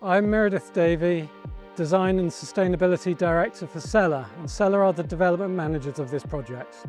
I'm Meredith Davey, Design and Sustainability Director for Sellar, and Sellar are the development managers of this project.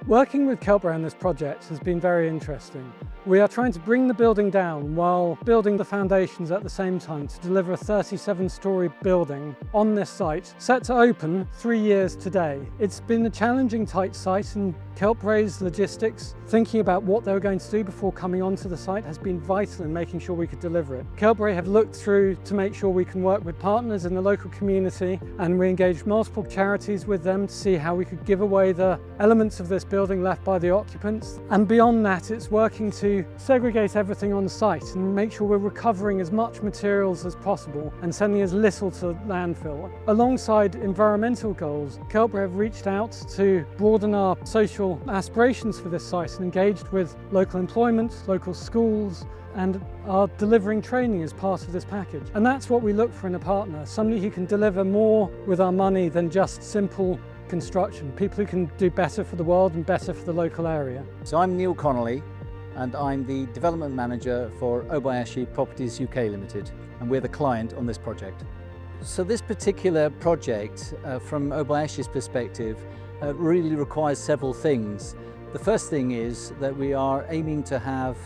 Working with Keltbray on this project has been very interesting. We are trying to bring the building down while building the foundations at the same time to deliver a 37-storey building on this site, set to open 3 years today. It's been a challenging, tight site, and Keltbray's logistics, thinking about what they were going to do before coming onto the site, has been vital in making sure we could deliver it. Keltbray have looked through to make sure we can work with partners in the local community, and we engaged multiple charities with them to see how we could give away the elements of this building left by the occupants. And beyond that, it's working to segregate everything on site and make sure we're recovering as much materials as possible and sending as little to landfill. Alongside environmental goals, Keltbray have reached out to broaden our social aspirations for this site and engaged with local employment, local schools, and are delivering training as part of this package. And that's what we look for in a partner, somebody who can deliver more with our money than just simple construction, people who can do better for the world and better for the local area. So I'm Neil Connolly, and I'm the Development Manager for Obayashi Properties UK Limited, and we're the client on this project. So this particular project, from Obayashi's perspective, really requires several things. The first thing is that we are aiming to have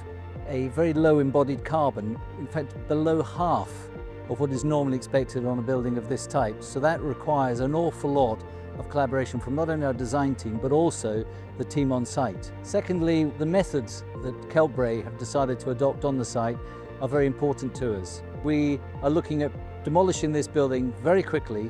a very low embodied carbon, in fact below half of what is normally expected on a building of this type. So that requires an awful lot of collaboration from not only our design team but also the team on site. Secondly, the methods that Keltbray have decided to adopt on the site are very important to us. We are looking at demolishing this building very quickly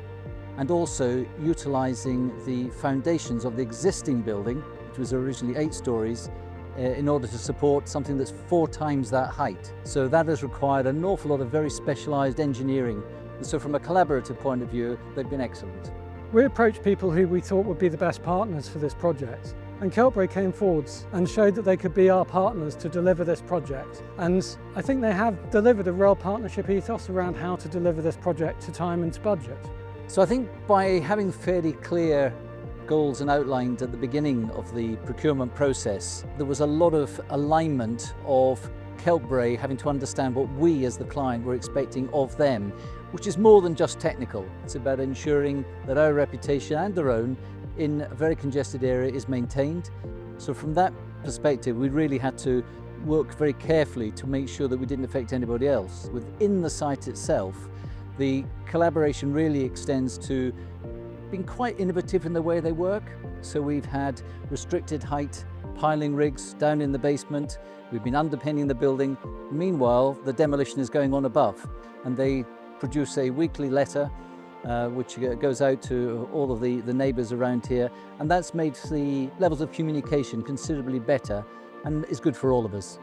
and also utilising the foundations of the existing building, which was originally 8 stories, in order to support something that's 4 times that height. So that has required an awful lot of very specialised engineering. And so from a collaborative point of view, they've been excellent. We approached people who we thought would be the best partners for this project, and Keltbray came forwards and showed that they could be our partners to deliver this project. And I think they have delivered a real partnership ethos around how to deliver this project to time and to budget. So I think by having fairly clear goals and outlines at the beginning of the procurement process, there was a lot of alignment of Keltbray having to understand what we as the client were expecting of them, which is more than just technical. It's about ensuring that our reputation and their own in a very congested area is maintained. So from that perspective, we really had to work very carefully to make sure that we didn't affect anybody else. Within the site itself, the collaboration really extends to being quite innovative in the way they work. So we've had restricted height piling rigs down in the basement. We've been underpinning the building. Meanwhile, the demolition is going on above, and they produce a weekly letter which goes out to all of the neighbours around here, and that's made the levels of communication considerably better and is good for all of us.